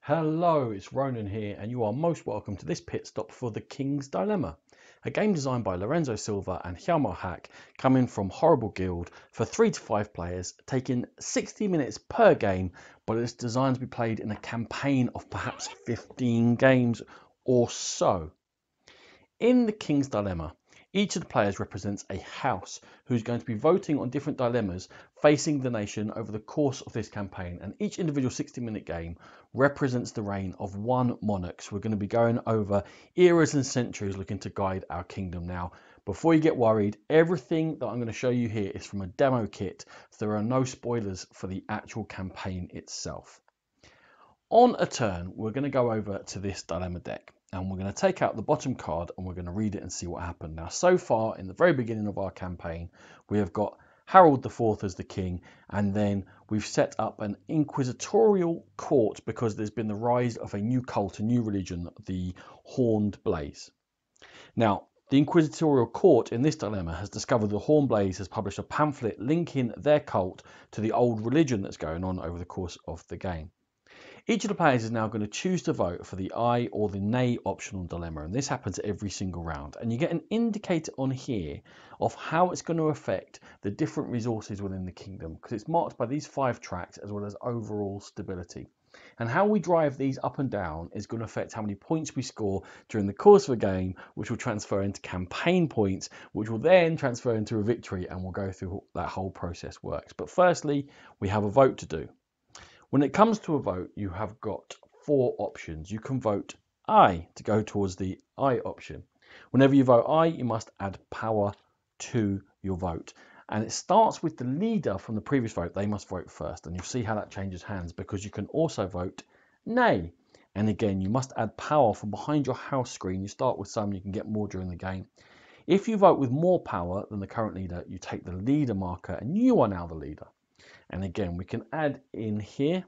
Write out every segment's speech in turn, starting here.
Hello, it's Ronan here, and you are most welcome to this pit stop for The King's Dilemma, a game designed by Lorenzo Silva and Hjalmar Hach, coming from Horrible Guild for 3 to 5 players, taking 60 minutes per game, but it's designed to be played in a campaign of perhaps 15 games or so. In The King's Dilemma, each of the players represents a house who's going to be voting on different dilemmas facing the nation over the course of this campaign, and each individual 60-minute game represents the reign of one monarch. So we're going to be going over eras and centuries looking to guide our kingdom. Now, before you get worried, everything that I'm going to show you here is from a demo kit, so there are no spoilers for the actual campaign itself. On a turn, we're going to go over to this dilemma deck, and we're going to take out the bottom card and we're going to read it and see what happened. Now, so far in the very beginning of our campaign, we have got Harold IV as the king, and then we've set up an inquisitorial court because there's been the rise of a new cult, a new religion, the Horned Blaze. Now, the inquisitorial court in this dilemma has discovered the Horned Blaze has published a pamphlet linking their cult to the old religion that's going on over the course of the game. Each of the players is now going to choose to vote for the aye or the nay optional dilemma, and this happens every single round. And you get an indicator on here of how it's going to affect the different resources within the kingdom, because it's marked by these 5 tracks as well as overall stability. And how we drive these up and down is going to affect how many points we score during the course of a game, which will transfer into campaign points, which will then transfer into a victory, and we'll go through that whole process works. But firstly, we have a vote to do. When it comes to a vote, you have got 4 options. You can vote aye to go towards the aye option. Whenever you vote aye, you must add power to your vote. And it starts with the leader from the previous vote. They must vote first. And you'll see how that changes hands, because you can also vote nay. And again, you must add power from behind your house screen. You start with some, you can get more during the game. If you vote with more power than the current leader, you take the leader marker and you are now the leader. And again, we can add in here.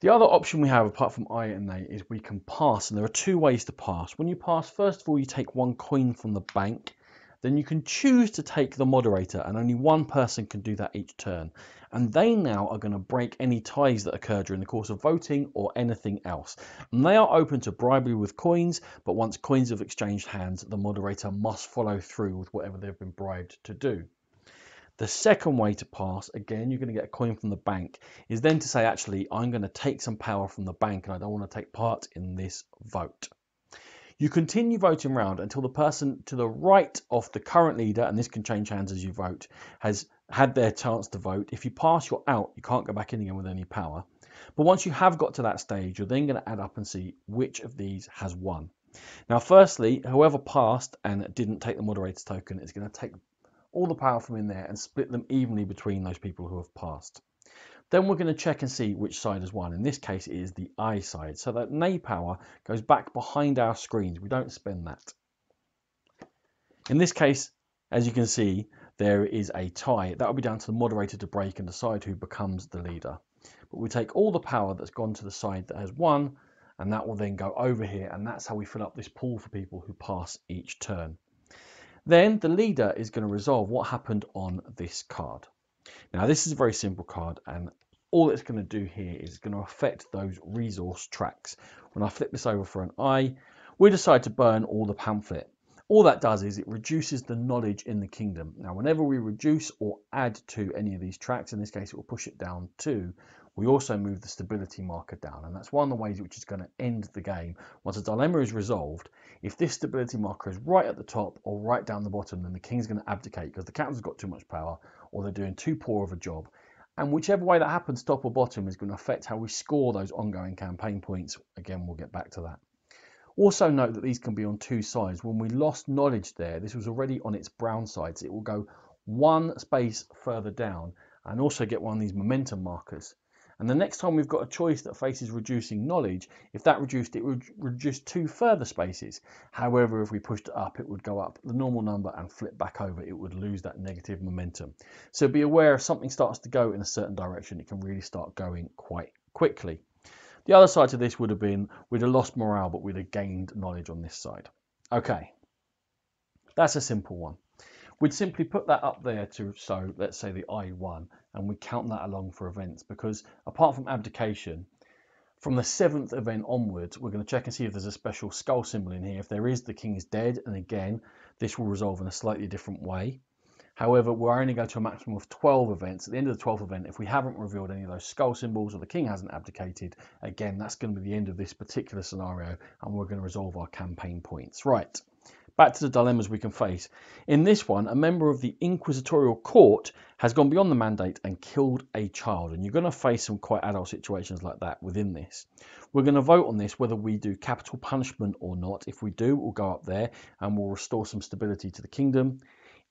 The other option we have, apart from aye and nay, is we can pass, and there are 2 ways to pass. When you pass, first of all, you take 1 coin from the bank. Then you can choose to take the moderator, and only 1 person can do that each turn. And they now are going to break any ties that occur during the course of voting or anything else. And they are open to bribery with coins, but once coins have exchanged hands, the moderator must follow through with whatever they've been bribed to do. The second way to pass, again, you're going to get a coin from the bank, is then to say, actually, I'm going to take some power from the bank and I don't want to take part in this vote. You continue voting round until the person to the right of the current leader, and this can change hands as you vote, has had their chance to vote. If you pass, you're out. You can't go back in again with any power. But once you have got to that stage, you're then going to add up and see which of these has won. Now, firstly, whoever passed and didn't take the moderator's token is going to take all the power from in there and split them evenly between those people who have passed. Then we're going to check and see which side has won. In this case, it is the aye side. So that nay power goes back behind our screens. We don't spend that. In this case, as you can see, there is a tie. That will be down to the moderator to break and decide who becomes the leader. But we take all the power that's gone to the side that has won, and that will then go over here. And that's how we fill up this pool for people who pass each turn. Then the leader is going to resolve what happened on this card. Now, this is a very simple card, and all it's going to do here is going to affect those resource tracks. When I flip this over for an aye, we decide to burn all the pamphlet. All that does is it reduces the knowledge in the kingdom. Now, whenever we reduce or add to any of these tracks, in this case, it will push it down 2. We also move the stability marker down, and that's one of the ways which is going to end the game. Once a dilemma is resolved, if this stability marker is right at the top or right down the bottom, then the king's going to abdicate because the captain's got too much power or they're doing too poor of a job. And whichever way that happens, top or bottom, is going to affect how we score those ongoing campaign points. Again, we'll get back to that. Also note that these can be on 2 sides. When we lost knowledge there, this was already on its brown side, so it will go 1 space further down and also get one of these momentum markers. And the next time we've got a choice that faces reducing knowledge, if that reduced, it would reduce 2 further spaces. However, if we pushed it up, it would go up the normal number and flip back over. It would lose that negative momentum. So be aware if something starts to go in a certain direction, it can really start going quite quickly. The other side to this would have been, we'd have lost morale, but we'd have gained knowledge on this side. Okay, that's a simple one. We'd simply put that up there to, so let's say the aye won, and we count that along for events, because apart from abdication, From the 7th event onwards, we're going to check and see if there's a special skull symbol in here. If there is, the king is dead, and again, this will resolve in a slightly different way. However, we're only going to a maximum of 12 events. At the end of the 12th event, if we haven't revealed any of those skull symbols or the king hasn't abdicated, again, that's going to be the end of this particular scenario, and we're going to resolve our campaign points. Right, back to the dilemmas we can face. In this one, a member of the inquisitorial court has gone beyond the mandate and killed a child, and you're going to face some quite adult situations like that within this. We're going to vote on this whether we do capital punishment or not. If we do, we'll go up there and we'll restore some stability to the kingdom.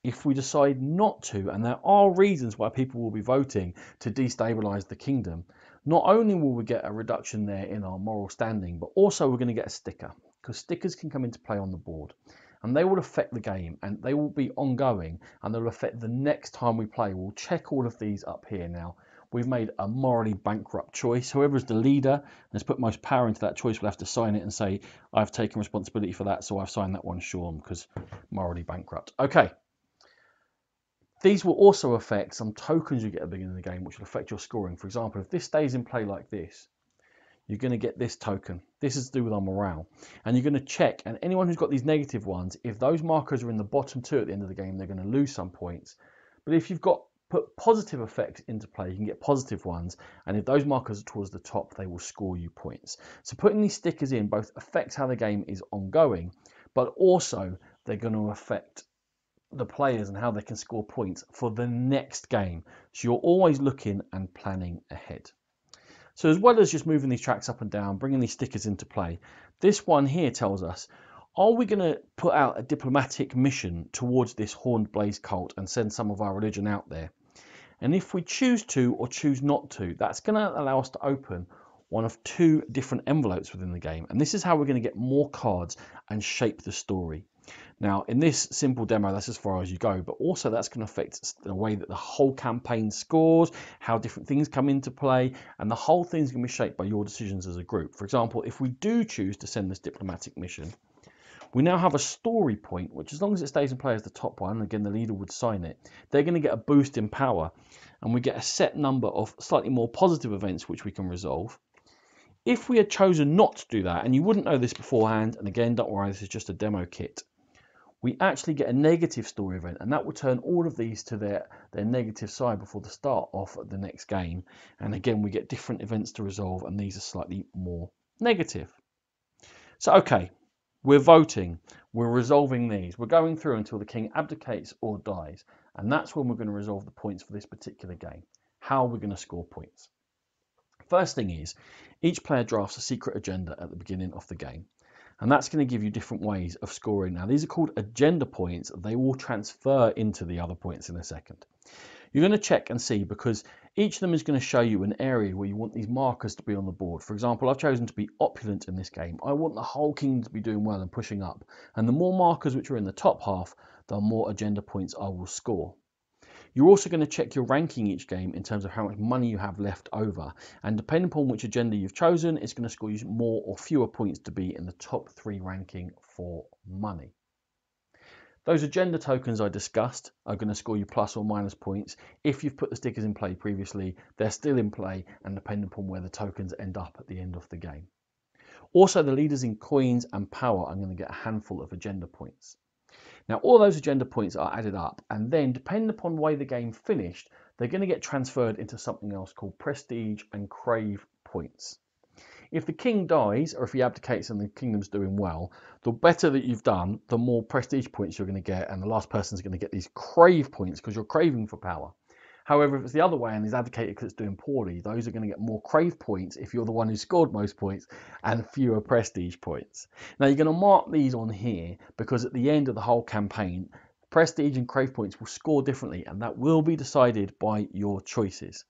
If we decide not to, and there are reasons why people will be voting to destabilise the kingdom, not only will we get a reduction there in our moral standing, but also we're going to get a sticker, because stickers can come into play on the board, and they will affect the game, and they will be ongoing, and they'll affect the next time we play. We'll check all of these up here now. We've made a morally bankrupt choice. Whoever's the leader and has put most power into that choice will have to sign it and say, I've taken responsibility for that, so I've signed that one, Sean, because morally bankrupt. Okay. These will also affect some tokens you get at the beginning of the game, which will affect your scoring. For example, if this stays in play like this, you're going to get this token. This is to do with our morale. And you're going to check, and anyone who's got these negative ones, if those markers are in the bottom two at the end of the game, they're going to lose some points. But if you've got put positive effects into play, you can get positive ones. And if those markers are towards the top, they will score you points. So putting these stickers in both affects how the game is ongoing, but also they're going to affect the players and how they can score points for the next game. So you're always looking and planning ahead. So as well as just moving these tracks up and down, bringing these stickers into play, this one here tells us, are we going to put out a diplomatic mission towards this Horned Blaze cult and send some of our religion out there? And if we choose to or choose not to, that's going to allow us to open one of two different envelopes within the game. And this is how we're going to get more cards and shape the story. Now, in this simple demo, that's as far as you go, but also that's going to affect the way that the whole campaign scores, how different things come into play, and the whole thing's going to be shaped by your decisions as a group. For example, if we do choose to send this diplomatic mission, we now have a story point, which as long as it stays in play as the top one, again, the leader would sign it, they're going to get a boost in power, and we get a set number of slightly more positive events which we can resolve. If we had chosen not to do that, and you wouldn't know this beforehand, and again, don't worry, this is just a demo kit, we actually get a negative story event, and that will turn all of these to their negative side before the start of the next game. And again, we get different events to resolve, and these are slightly more negative. So, okay, we're voting, we're resolving these. We're going through until the king abdicates or dies, and that's when we're going to resolve the points for this particular game. How are we going to score points? First thing is, each player drafts a secret agenda at the beginning of the game. And that's going to give you different ways of scoring. Now, these are called agenda points. They will transfer into the other points in a second. You're going to check and see, because each of them is going to show you an area where you want these markers to be on the board. For example, I've chosen to be opulent in this game. I want the whole kingdom to be doing well and pushing up. And the more markers which are in the top half, the more agenda points I will score. You're also going to check your ranking each game in terms of how much money you have left over. And depending upon which agenda you've chosen, it's going to score you more or fewer points to be in the top 3 ranking for money. Those agenda tokens I discussed are going to score you plus or minus points. If you've put the stickers in play previously, they're still in play and depending upon where the tokens end up at the end of the game. Also, the leaders in coins and power are going to get a handful of agenda points. Now, all those agenda points are added up, and then depending upon the way the game finished, they're going to get transferred into something else called prestige and crave points. If the king dies, or if he abdicates and the kingdom's doing well, the better that you've done, the more prestige points you're going to get, and the last person's going to get these crave points because you're craving for power. However, if it's the other way and he's abdicated because it's doing poorly, those are going to get more crave points if you're the one who scored most points and fewer prestige points. Now, you're going to mark these on here because at the end of the whole campaign, prestige and crave points will score differently, and that will be decided by your choices.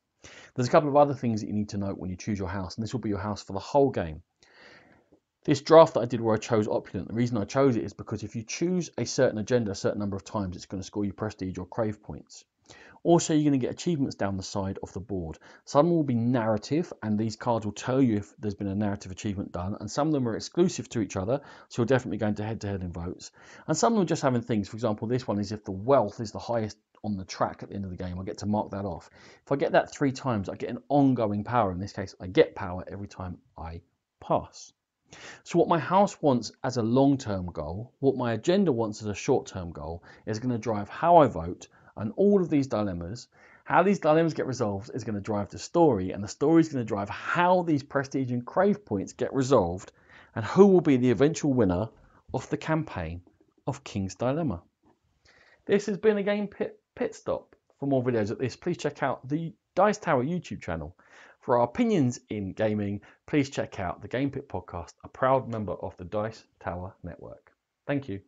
There's a couple of other things that you need to note when you choose your house, and this will be your house for the whole game. This draft that I did where I chose opulent, the reason I chose it is because if you choose a certain agenda a certain number of times, it's going to score you prestige or crave points. Also, you're going to get achievements down the side of the board. Some will be narrative, and these cards will tell you if there's been a narrative achievement done, and some of them are exclusive to each other, so you're definitely going to head-to-head in votes. And some of them are just having things. For example, this one is if the wealth is the highest on the track at the end of the game. I get to mark that off. If I get that 3 times, I get an ongoing power. In this case, I get power every time I pass. So what my house wants as a long-term goal, what my agenda wants as a short-term goal, is going to drive how I vote and all of these dilemmas. How these dilemmas get resolved is going to drive the story, and the story is going to drive how these prestige and crave points get resolved, and who will be the eventual winner of the campaign of King's Dilemma. This has been a Game Pit Stop. For more videos like this, please check out the Dice Tower YouTube channel. For our opinions in gaming, please check out the Game Pit Podcast, a proud member of the Dice Tower Network. Thank you.